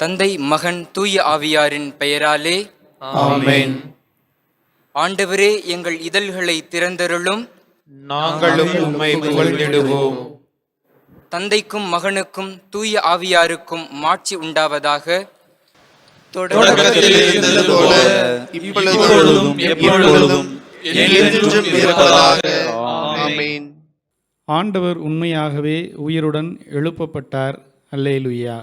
தந்தை, மகன், தூய ஆவியாரின் பெயராலே ஆமென். ஆண்டவரே, எங்கள் இதழ்களை திறந்தருளும். நாங்களும் உம்மை புகழ்ந்திடுவோம். தந்தைக்கும் மகனுக்கும் தூய ஆவியாருக்கும் மாட்சி உண்டாவதாக. தொடக்கத்தில் இருந்தது போல இப்பொழுதும் எப்பொழுதும் என்றென்றும் இருப்பதாக. ஆமென். ஆண்டவர் உண்மையாகவே உயிருடன் எழுப்பப்பட்டார். அல்லேலூயா.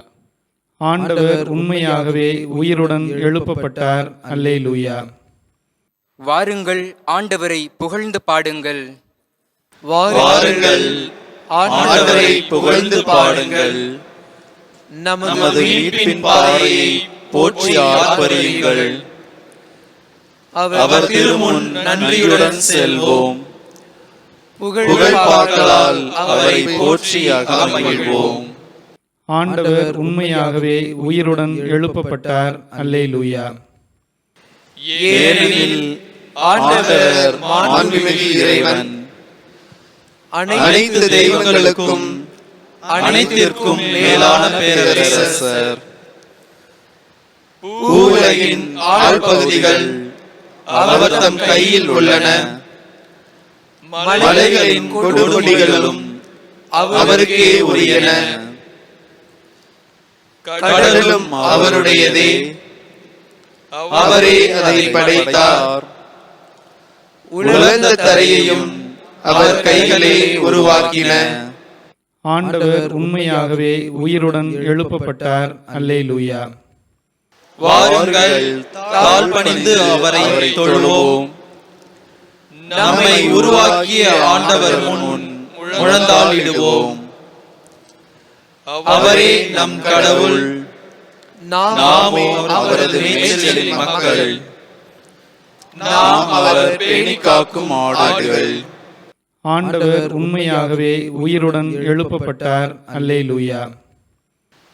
ஆண்டவர் உண்மையாகவே உயிருடன் எழுப்பப்பட்டார். அல்லேலூயா. வாருங்கள், ஆண்டவரை புகழ்ந்து பாடுங்கள். வாருங்கள், ஆண்டவரை புகழ்ந்து பாடுங்கள். நமது மீட்பின் பாறையை போற்றி ஆர்ப்பரியுங்கள். அவர் திருமுன் நன்றியுடன் செல்வோம். புகழ் பாக்களால் அவரை போற்றி அகமகிழ்வோம். ஆண்டவர் உண்மையாகவே உயிருடன் எழுப்பப்பட்டார். அல்லேலூயா. ஏனெனில் ஆண்டவர் மாண்புமிகு இறைவன், அனைத்து தெய்வங்களுக்கும் அனைத்திற்கும் மேலான பேரரசர். பூவுலகின் ஆழ்பகுதிகள் அவர் தம் கையில் உள்ளன. மலைகளின் கொடுமுடிகளும் அவருக்கே உரியன. கடலும் அவருடையதே, அவரே அதை படைத்தார். உலர்ந்த தரையையும் அவர் கைகளே உருவாக்கின. ஆண்டவர் உண்மையாகவே உயிருடன் எழுப்பப்பட்டார். அல்லேலூயா. வாருங்கள், தாழ் பணிந்து அவரை தொழுவோம். நம்மை உருவாக்கிய ஆண்டவர் முன் முழந்தாளிடுவோம். அவரே நம் கடவுள், நாமோ அவரது மேய்ச்சலின் மக்கள். நாம் அவர் பேணி காக்கும் ஆடுகள். ஆண்டவர் உண்மையாகவே உயிருடன் எழுப்பப்பட்டார். அல்லேலூயா.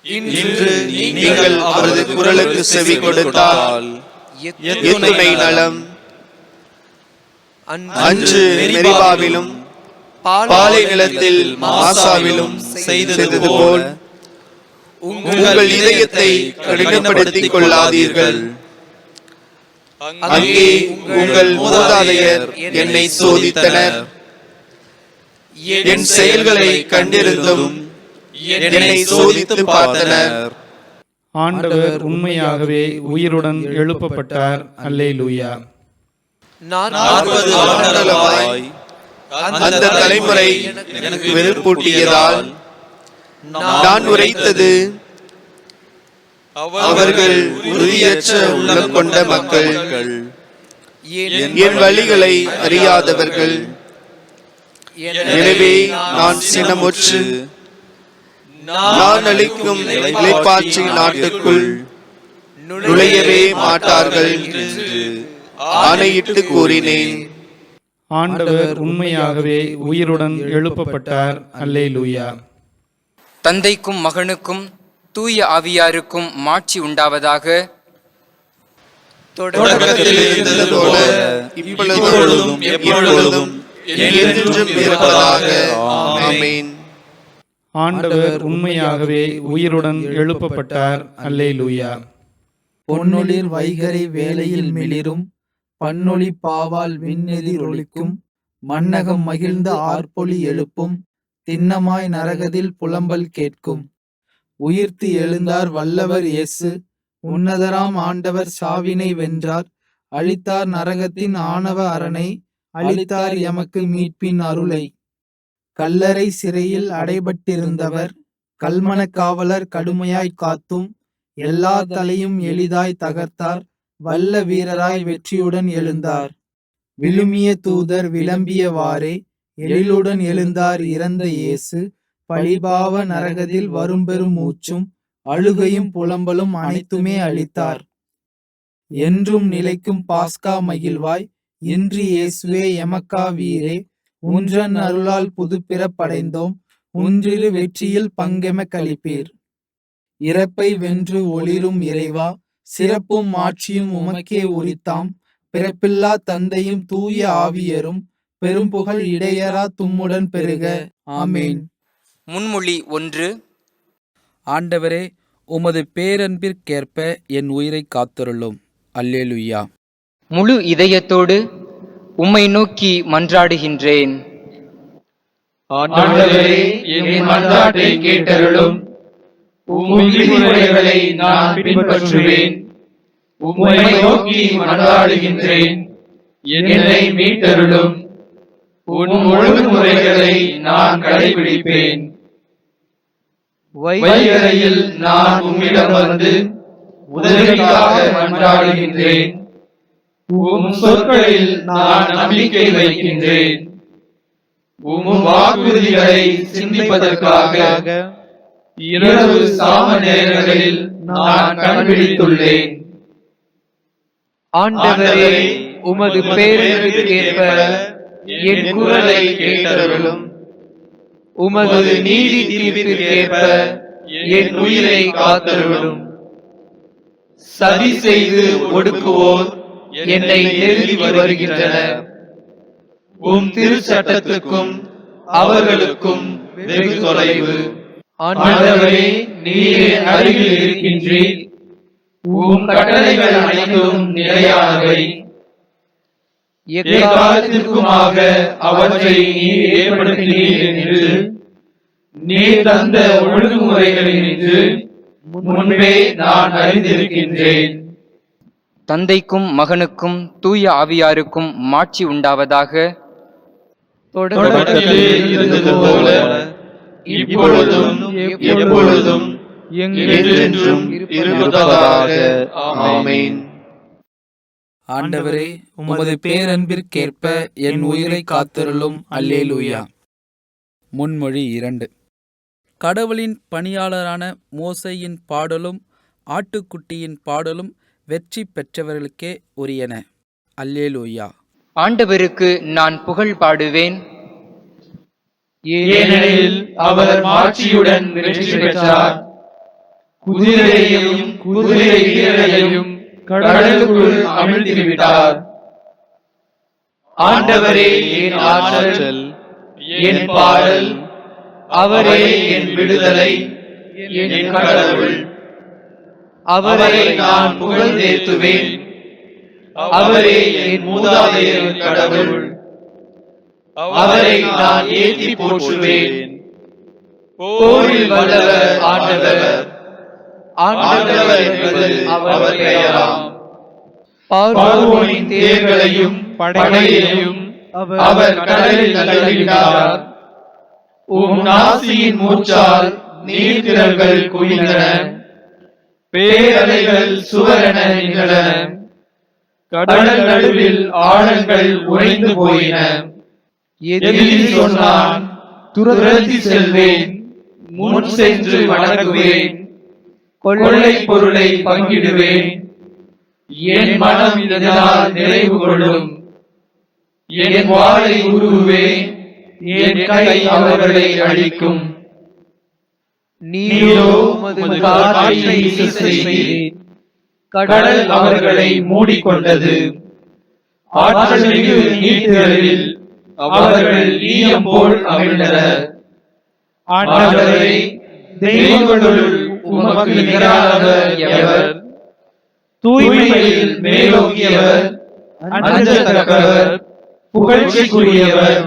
இன்று நீங்கள் அவரது குரலுக்கு செவி கொடுத்தால் எத்துணை நலம். அன்று மெரிபாவிலும் பாலை நிலத்தில் மாசாவிலும் செய்தது போல் உங்கள் இதயத்தை கடினப்படுத்திக் கொள்ளாதீர்கள். அங்கே உங்கள் மூதாதையர் என்னை சோதித்தனர். என் செயல்களை கண்டிருந்தும் என்னை சோதித்து பார்த்தனர். ஆண்டவர் உண்மையாகவே உயிருடன் எழுப்பப்பட்டார். அல்லேலூயா. 40 ஆண்டுகளாய் அந்த தலைமுறை எனக்கு வெறுப்பூட்டியதால் நான் உரைத்தது, அவர்கள் உறுதியற்ற உள்ளம் கொண்ட மக்கள், என் வழிகளை அறியாதவர்கள். எனவே நான் சினமுற்று நான் அளிக்கும் இளைப்பாற்றி நாட்டுக்குள் நுழையவே மாட்டார்கள் என்று ஆணையிட்டு கூறினேன். ஆண்டவர் உண்மையாகவே உயிருடன் எழுப்பப்பட்டார். அல்லேலூயா. தந்தைக்கும் மகனுக்கும் தூய ஆவியாருக்கும் மாட்சி உண்டாவதாக. தொடக்கத்தில் இருந்தது போல இப்பொழுதும் எப்பொழுதும் என்றென்றும் இருப்பதாக. ஆமென். ஆண்டவர் உண்மையாகவே உயிருடன் எழுப்பப்பட்டார். அல்லேலூயா. பொன்னொளிர் வைகரை வேளையில் மிளிரும் பன்னொளி பாவால் விண்ணெதிர் ஒலிக்கும். மன்னகம் மகிழ்ந்த ஆர்ப்பொலி எழுப்பும். திண்ணமாய் நரகத்தில் புலம்பல் கேட்கும். உயிர்த்து எழுந்தார் வல்லவர் இயேசு. உன்னதராம் ஆண்டவர் சாவினை வென்றார். அளித்தார் நரகத்தின் ஆணவ அரணை. அளித்தார் எமக்கு மீட்பின் அருளை. கல்லறை சிறையில் அடைபட்டிருந்தவர் கல்மன காவலர் கடுமையாய் காத்தும். எல்லா தலையும் எளிதாய் தகர்த்தார். வல்ல வீரராய் வெற்றியுடன் எழுந்தார். விழுமிய தூதர் விளம்பியவாறே எழிலுடன் எழுந்தார் இறந்த இயேசு. பழிபாவ நரகத்தில் வரும்பெரும் மூச்சும் அழுகையும் புலம்பலும் அனைத்துமே அளித்தார். என்றும் நிலைக்கும் பாஸ்கா மகிழ்வாய் இன்று இயேசுவே எமக்கா வீரே. உன்றன் அருளால் புதுப்பிறப்படைந்தோம். உன்றிரு வெற்றியில் பங்கெம கழிப்பீர். இறப்பை வென்று ஒளிரும் இறைவா, சிறப்பும் ஆட்சியும் உமக்கே உரித்தாம். பிறப்பில்லா தந்தையும் தூய ஆவியரும் பெரும்புகழ் இடையரா தும்முடன் பெருக. ஆமேன். முன்மொழி 1. ஆண்டவரே, உமது பேரன்பிற்கேற்ப என் உயிரை காத்தருளும். அல்லேலுயா. முழு இதயத்தோடு உம்மை நோக்கி மன்றாடுகின்றேன். ஆண்டவரே, என் மன்றாட்டை கேட்டருளும். உம் விதிமுறைகளை நான் பின்பற்றுவேன். உம்மை நோக்கி மன்றாடுகின்றேன். என்னை மீட்டருளும். உன் ஒழுங்குமுறைகளை நான் கடைபிடிப்பேன். வைகரையில் நான் உம்மிடம் வந்து உதவிக்காக மன்றாடுகின்றேன். உம் சொற்களில் நான் நம்பிக்கை வைக்கின்றேன். உம் வாக்குறுதிகளை சிந்திப்பதற்காக இரவு சாம நேரங்களில் நான் கண்டுபிடித்துள்ளேன். ஆண்டவரே, உமது பேரன்பிற்கேற்ப என் குரலை கேட்டருளும். உமது நீதி தீர்ப்பிற்கேற்ப என் உயிரை காத்தருளும். சதி செய்து ஒடுக்குவோர் என்னை நெருங்கி வருகின்றனர். உம் திருச்சட்டத்துக்கும் அவர்களுக்கும் வெகு தொலைவு. ஆண்டவரே, நீரே அருகில் இருக்கின்றீர். உம் கட்டளைகள் அனைத்தும் நிலையானவை. எக்காலத்திற்குமாக அவற்றை நீர் ஏற்படுத்தினீர் என்று நீர் தந்த ஒழுங்குமுறைகளினின்று முன்பே நான் அறிந்திருக்கின்றேன். தந்தைக்கும் மகனுக்கும் தூய ஆவியாருக்கும் மாட்சி உண்டாவதாக. தொடக்கத்திலே இருந்தது போல இப்பொழுதும் எப்பொழுதும் என்றென்றும் இருப்பதாக. ஆமென். ஆண்டவரே, உமது பேரன்பிற்கேற்ப என் உயிரை காத்தருளும். அல்லேலுயா. முன்மொழி 2. கடவுளின் பணியாளரான மோசேயின் பாடலும் ஆட்டுக்குட்டியின் பாடலும் வெற்றி பெற்றவர்களுக்கே உரியன. அல்லேலுயா. ஆண்டவருக்கு நான் புகழ் பாடுவேன். ஏனெனில் அவர் மாட்சியுடன் வெற்றி பெற்றார். குதிரையையும் குதிரை வீரரையும் கடலுக்குள் அமிழ்த்திவிட்டார். ஆண்டவரே என் ஆற்றல், என் பாடல், அவரே என் விடுதலை, என் கடவுள். அவரை நான் புகழ்ந்தேத்துவேன். அவரே என் மூதாதையர் கடவுள். அவரை நான் ஏத்தி போற்றுவேன். போரில் வல்லவர் ஆண்டவர். ஆண்டவர் என்பது அவர் பெயராம். பார்வோனின் தேர்களையும் படையையும் அவர் கடலில் தள்ளிவிட்டார். உம் நாசியின் மூச்சால் நீர்த்திரள்கள் குவிந்தன. பேரலைகள் சுவரென நின்றன. கடல் நடுவில் ஆழங்கள் உறைந்து போயின. எதிரி சொன்னான், துரத்தி செல்வேன், முன் சென்று வணங்குவேன், கொள்ளை பொருளை பங்கிடுவேன். என் மனம் இதனால் நிறைவு கொள்ளும். என் வாளை உருவுவேன், என் கை அவர்களை அழிக்கும். நீரோ உமது காற்றை வீச செய்தீர். கடல் அவர்களை மூடிக்கொண்டது. ஆற்றல் மிகு நீர்த்திரளில் அவர்கள் ஈயம் போல் அமிழ்ந்தனர். ஆண்டவரே, தெய்வங்களுள் உமக்கு நிகரானவர் எவர்? தூய்மையில் மேலோங்கியவர், அஞ்சத்தக்கவர், புகழ்ச்சிக்குரியவர்,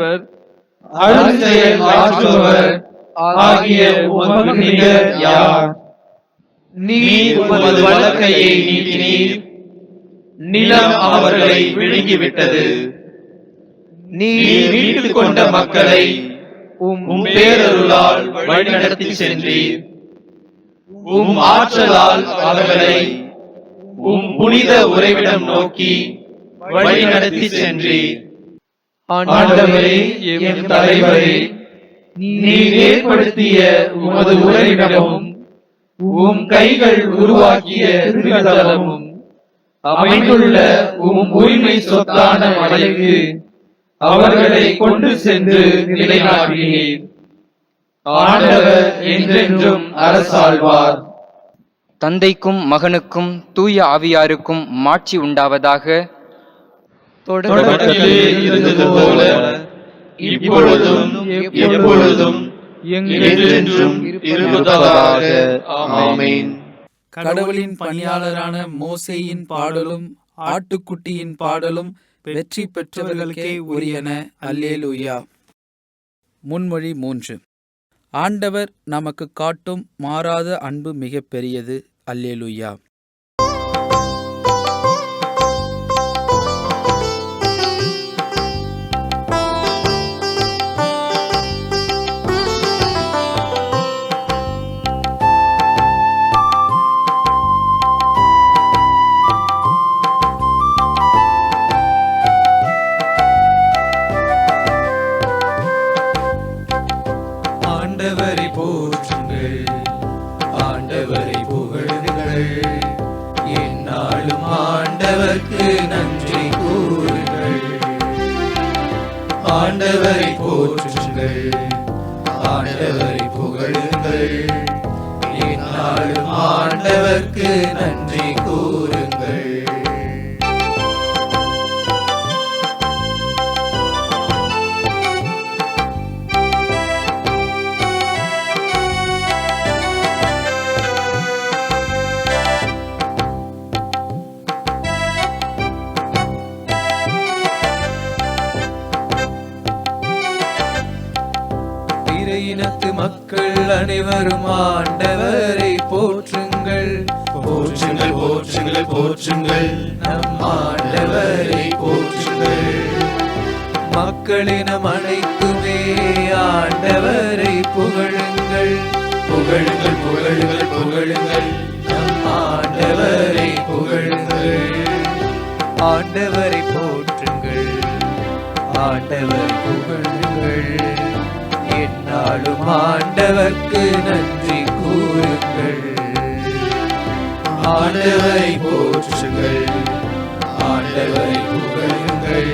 அருஞ்செயல் ஆற்றுபவர் ஆகிய உமக்கு நிகர் யார்? நீர் உமது வலக்கையை நீட்டினீர். நிலம் அவர்களை விழுங்கிவிட்டது. நீர் மீட்டுக் கொண்ட மக்களை உம் பேரருளால் வழிநடத்தி சென்றீர். உம் ஆற்றலால் அவர்களை உம் புனித உறைவிடம் நோக்கி வழிநடத்தி சென்றீர். ஆண்டவரே, எம் தலைவரே, நீர் ஏற்படுத்திய உமது உறைவிடமும் உம் கைகள் உருவாக்கிய திருத்தலமும் அமைந்துள்ள உம் உரிமை சொத்தான மலைக்கு அவர்களை கொண்டு சென்று நிலைநாட்டினீர். ஆண்டவர் என்றென்றும் அரசாழ்வார். தந்தைக்கும் மகனுக்கும் தூய ஆவியாருக்கும் மாட்சி உண்டாவதாக. தொடக்கத்திலே இருந்தது போல இப்பொழுதும் எப்பொழுதும் என்றென்றும் இருப்பதாக. ஆமென். கடவுளின் பணியாளரான மோசேயின் பாடலும் ஆட்டுக்குட்டியின் பாடலும் வெற்றி பெற்றவர்களுக்கே உரியன. அல்லேலூயா. முன்மொழி 3. ஆண்டவர் நமக்கு காட்டும் மாறாத அன்பு மிக பெரியது. அல்லேலூயா. ஆண்டவரை போற்றுங்கள், ஆண்டவரை புகழுங்கள், எந்நாளும் ஆண்டவர்க்கு நன்றி கூறுங்கள். ஆண்டவரை போற்றுங்கள், ஆண்டவரை புகழுங்கள், எந்நாளும் ஆண்டவர்க்கு நன்றி கூறுங்கள். இனத்து மக்கள் அனைவரும் ஆண்டவரை போற்றுங்கள், போற்றுங்கள், போற்றுங்கள், போற்றுங்கள், நம் ஆண்டவரை போற்றுங்கள். மக்களினம் அனைத்துமே ஆண்டவரை புகழுங்கள், புகழுங்கள், புகழுங்கள், புகழுங்கள், நம் ஆண்டவரை புகழுங்கள். ஆண்டவரை போற்றுங்கள், ஆண்டவரை புகழுங்கள், எந்நாளும் ஆண்டவர்க்கு நன்றி கூறுங்கள். ஆண்டவரை போற்றுங்கள், ஆண்டவரை புகழுங்கள்,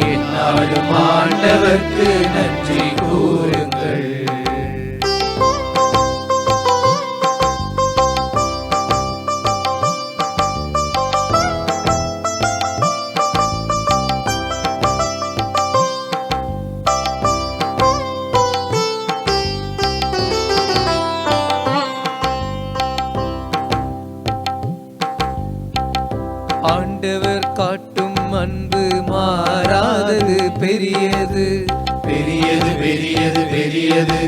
எந்நாளும் ஆண்டவர்க்கு நன்றி கூறுங்கள். ஆண்டவர் காட்டும் அன்பு மாறாதது, பெரியது, பெரியது, பெரியது, பெரியது,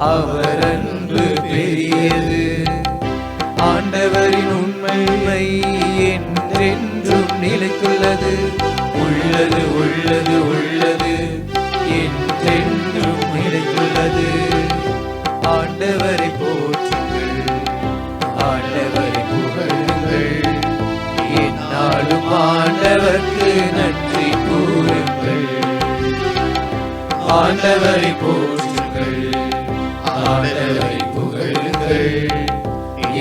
அவர் அன்பு பெரியது. ஆண்டவரின் உண்மை என்றென்றும் நிலைத்துள்ளது, உள்ளது, உள்ளது, உள்ளது, என்றென்றும் நிலைத்துள்ளது. ஆண்டவரை போற்றுங்கள், ஆண்டவரை புகழுங்கள், எந்நாளும் ஆண்டவர்க்கு நன்றி கூறுங்கள். ஆண்டவரை போற்றுங்கள், ஆண்டவரை புகழுங்கள்,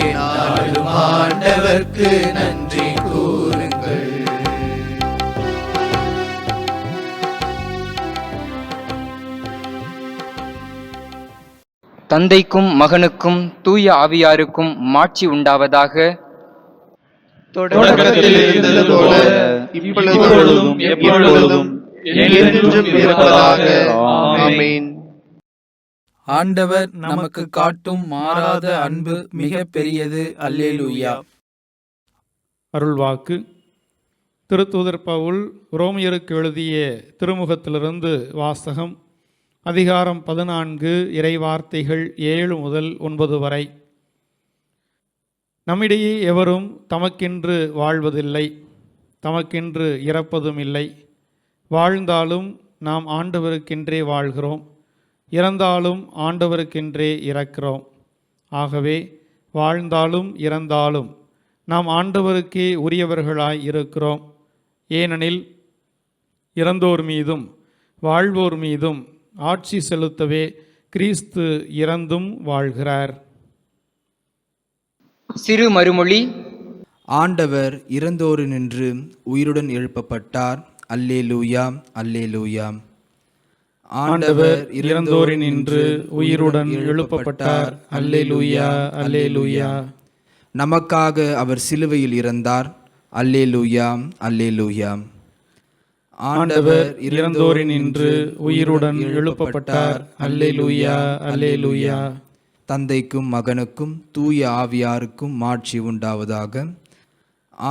எந்நாளும் ஆண்டவர்க்கு நன்றி கூறுங்கள். தந்தைக்கும் மகனுக்கும் தூய ஆவியாருக்கும் மாட்சி உண்டாவதாக. தொடக்கத்தில் இருந்தது போல இப்பொழுதும் எப்பொழுதும் என்றென்றும் இருப்பதாக. ஆமென். ஆண்டவர் நமக்கு காட்டும் மாறாத அன்பு மிக பெரியது. அல்லேலூயா. அருள்வாக்கு. திருத்தூதர் பவுல் ரோமியருக்கு எழுதிய திருமுகத்திலிருந்து வாசகம். அதிகாரம் 14, இறைவார்த்தைகள் 7 முதல் 9 வரை. நம்மிடையே எவரும் தமக்கென்று வாழ்வதில்லை, தமக்கென்று இறப்பதும் இல்லை. வாழ்ந்தாலும் நாம் ஆண்டவருக்கென்றே வாழ்கிறோம், இறந்தாலும் ஆண்டவருக்கென்றே இறக்கிறோம். ஆகவே வாழ்ந்தாலும் இறந்தாலும் நாம் ஆண்டவருக்கே உரியவர்களாய் இருக்கிறோம். ஏனெனில் இறந்தோர் மீதும் வாழ்வோர் மீதும் ஆட்சி செலுத்தவே கிறிஸ்து இறந்தும் வாழ்கிறார். சிறு மறுமொழி. ஆண்டவர் இறந்தோரினின்று உயிருடன் எழுப்பப்பட்டார். அல்லேலூயா, அல்லேலூயா. ஆண்டவர் இறந்தோரினின்று உயிருடன் எழுப்பப்பட்டார். அல்லேலூயா, அல்லேலூயா. நமக்காக அவர் சிலுவையில் இறந்தார். அல்லேலூயா, அல்லேலூயா. ஆண்டவர் இறந்தோரினின்று உயிருடன் எழுப்பப்பட்டார். அல்லேலூயா, அல்லேலூயா. தந்தைக்கும் மகனுக்கும் தூய ஆவியாருக்கும் மாட்சி உண்டாவதாக.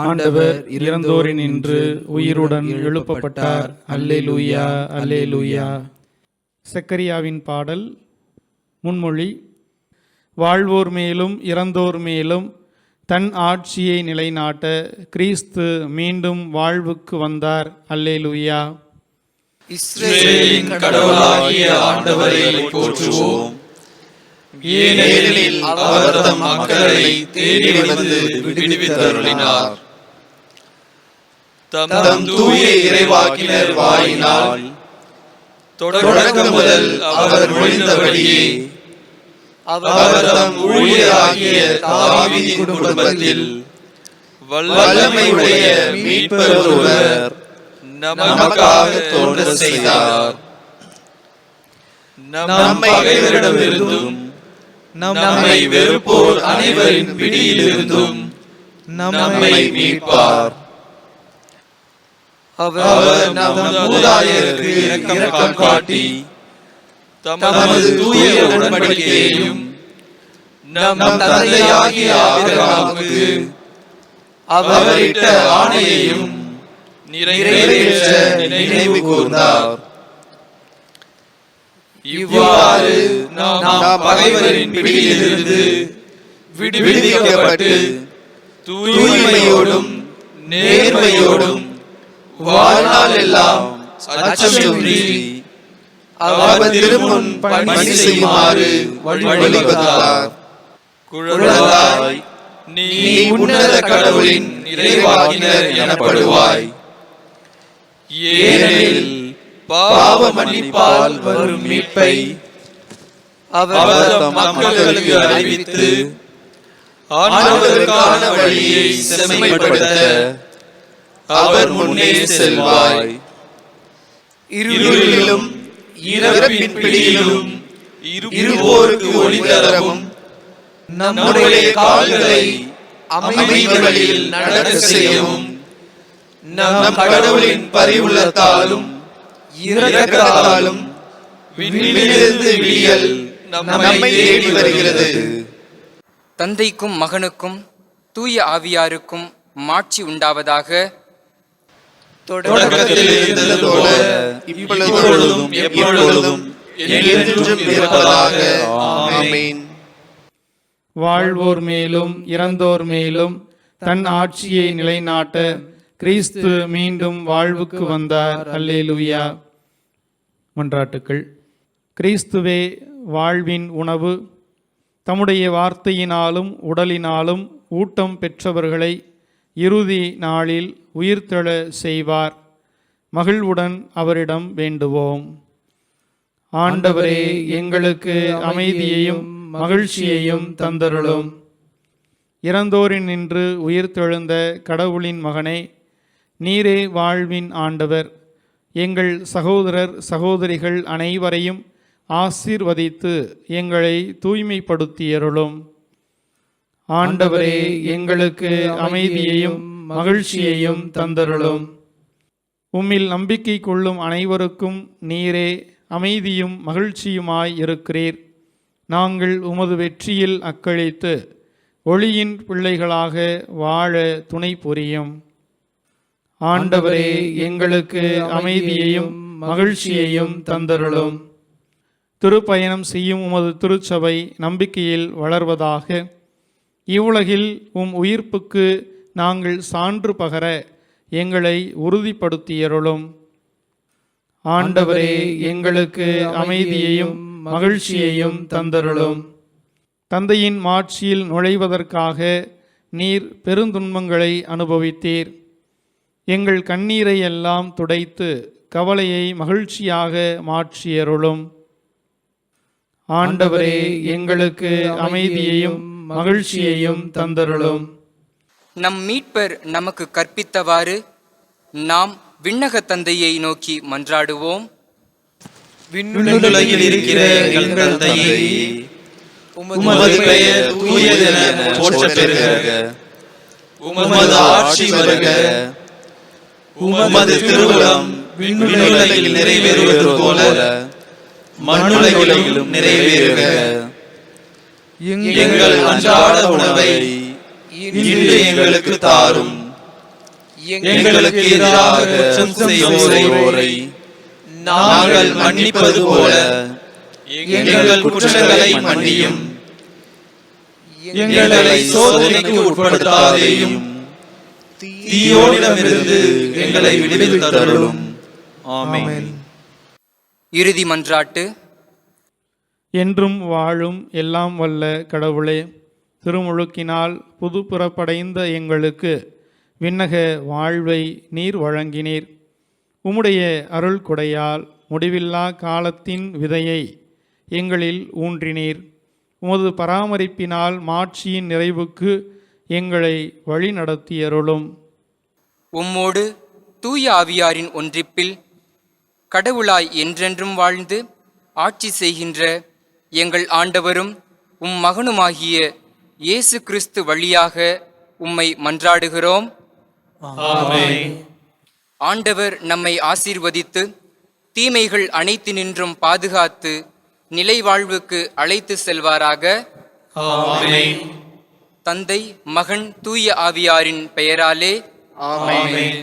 ஆண்டவர் இறந்தோரினின்று உயிருடன் எழுப்பப்பட்டார். அல்லேலூயா, அல்லேலூயா. செக்கரியாவின் பாடல். முன்மொழி. வாழ்வோர் மேலும் இறந்தோர் மேலும் தன் ஆட்சியை நிலைநாட்ட கிறிஸ்து மீண்டும் வாழ்வுக்கு வந்தார். அல்லேலூயா. இஸ்ரவேலின் கடவுளாகிய ஆண்டவரை போற்றுவோம். ஏனெனில் அவர் தம் மக்களை தேடி வந்து விடுவித்தருளினார். தம் தூய இறைவாக்கினர் வாயினால் தொடக்கம் முதல் அவர் மொழிந்தபடியே அவர் தம் ஊழியராகிய தாவீதின் குடும்பத்தில் வல்லமையுடைய மீட்பர் ஒருவர் நமக்காக தோன்ற செய்தார். நம் பகைவரிடமிருந்தும் நம்மை வெறுப்போர் அனைவரின் பிடியிலிருந்தும் நம்மை மீட்பார். அவர் நம் மூதாதையருக்கு இரக்கம் காட்டி தமது தூய உடன்படிக்கையையும் நம் தந்தையாகிய ஆபிரகாமுக்கு அவரிட்ட ஆணையையும் நிறைவேற்ற நினைவு கூர்ந்தார். இவ்வாறு நாம் பகைவரின் பிடியிலிருந்து விடுவிக்கப்பட்டு தூய்மையோடும் நேர்மையோடும் வாழ்நாள் எல்லாம் அச்சமின்றி அவர் திருமுன் பணி செய்யுமாறு வழிவகுத்தார். குழந்தாய், நீ உன்னத கடவுளின் இறைவாக்கினர் எனப்படுவாய். ஏனெனில் பாவ மன்னிப்பால் வரும் மீட்பை அவர் தம் மக்களுக்கு அறிவித்து ஆண்டவருக்கான வழியை செம்மைப்படுத்த அவர் முன்னே செல்வாய். இருளிலும் இறப்பின் பிடியிலும் இருவோருக்கு ஒளி தரவும் நம்முடைய கால்களை அமைதி வழியில் நடக்க செய்யவும் நம் கடவுளின் பரிவுள்ளத்தாலும் இரக்கத்தாலும் விண்ணிலிருந்து விடியல் நம்மை தேடி வருகிறது. தந்தைக்கும் மகனுக்கும் தூய ஆவியாருக்கும் மாட்சி உண்டாவதாக. தொடக்கத்தில் இருந்தது போல இப்பொழுதும் எப்பொழுதும் என்றென்றும் இருப்பதாக. ஆமென். வாழ்வோர் மேலும் இறந்தோர் மேலும் தன் ஆட்சியை நிலைநாட்ட கிறிஸ்து மீண்டும் வாழ்வுக்கு வந்தார். அல்லேலூயா. மன்றாட்டுக்கள். கிறிஸ்துவே வாழ்வின் உணவு. தம்முடைய வார்த்தையினாலும் உடலினாலும் ஊட்டம் பெற்றவர்களை இறுதி நாளில் உயிர்த்தெழ செய்வார். மகிழ்வுடன் அவரிடம் வேண்டுவோம். ஆண்டவரே, எங்களுக்கு அமைதியையும் மகிழ்ச்சியையும் தந்தருளும். இறந்தோரினின்று உயிர்த்தெழுந்த கடவுளின் மகனே, நீரே வாழ்வின் ஆண்டவர். எங்கள் சகோதரர் சகோதரிகள் அனைவரையும் ஆசீர்வதித்து எங்களை தூய்மைப்படுத்தியருளும். ஆண்டவரே, எங்களுக்கு அமைதியையும் மகிழ்ச்சியையும் தந்தருளும். உம்மில் நம்பிக்கை கொள்ளும் அனைவருக்கும் நீரே அமைதியும் மகிழ்ச்சியுமாய் இருக்கிறீர். நாங்கள் உமது வெற்றியில் அக்களித்து ஒளியின் பிள்ளைகளாக வாழ துணை புரியும். ஆண்டவரே, எங்களுக்கு அமைதியையும் மகிழ்ச்சியையும் தந்தருளும். திருப்பயணம் செய்யும் உமது திருச்சபை நம்பிக்கையில் வளர்வதாக. இவ்வுலகில் உயிர்ப்புக்கு நாங்கள் சான்று பகர எங்களை உறுதிப்படுத்தியருளும். ஆண்டவரே, எங்களுக்கு அமைதியையும் மகிழ்ச்சியையும் தந்தருளும். தந்தையின் மாட்சியில் நுழைவதற்காக நீர் பெருந்துன்பங்களை அனுபவித்தீர். எங்கள் கண்ணீரை எல்லாம் துடைத்து கவலையை மகிழ்ச்சியாக மாற்றியருளும். ஆண்டவரே, எங்களுக்கு அமைதியையும் மகிழ்ச்சியையும் தந்தருளும். நம் மீட்பர் நமக்கு கற்பித்தவாறு நாம் விண்ணக தந்தையை நோக்கி மன்றாடுவோம். விண்ணுலகில் இருக்கிற எங்கள் தந்தையே, உமது பெயர் தூயதென போற்றப் பெறுக. உமது ஆட்சி வருக. உமது திருவுளம் விண்ணுலகில் நிறைவேறுவது போல மண்ணுலகிலும் நிறைவேறுக. எங்கள் அன்றாட உணவை இன்று எங்களுக்கு தாரும். எங்களுக்கு எதிராக குற்றம் செய்வோரை நாங்கள் மன்னிப்பது போல எங்கள் குற்றங்களை மன்னியும். எங்களை சோதனைக்கு உட்படுத்தாதேயும், தீயோனிடமிருந்து எங்களை விடுவித்தருளும். ஆமென். இறுதி மன்றாட்டு. என்றும் வாழும் எல்லாம் வல்ல கடவுளே, திருமுழுக்கினால் புது புறப்படைந்த எங்களுக்கு விண்ணக வாழ்வை நீர் வழங்கினீர். உம்முடைய அருள் கொடையால் முடிவில்லா காலத்தின் விதையை எங்களில் ஊன்றினீர். உமது பராமரிப்பினால் மாட்சியின் நிறைவுக்கு எங்களை வழி நடத்தியருளும். உம்மோடு தூய ஆவியாரின் ஒன்றிப்பில் கடவுளாய் என்றென்றும் வாழ்ந்து ஆட்சி செய்கின்ற எங்கள் ஆண்டவரும் உம் மகனுமாகிய இயேசு கிறிஸ்து வழியாக உம்மை மன்றாடுகிறோம். ஆமென். ஆண்டவர் நம்மை ஆசீர்வதித்து தீமைகள் அனைத்தினின்றும் பாதுகாத்து நிலை வாழ்வுக்கு அழைத்து செல்வாராக. ஆமென். தந்தை, மகன், தூய ஆவியாரின் பெயராலே ஆமென்.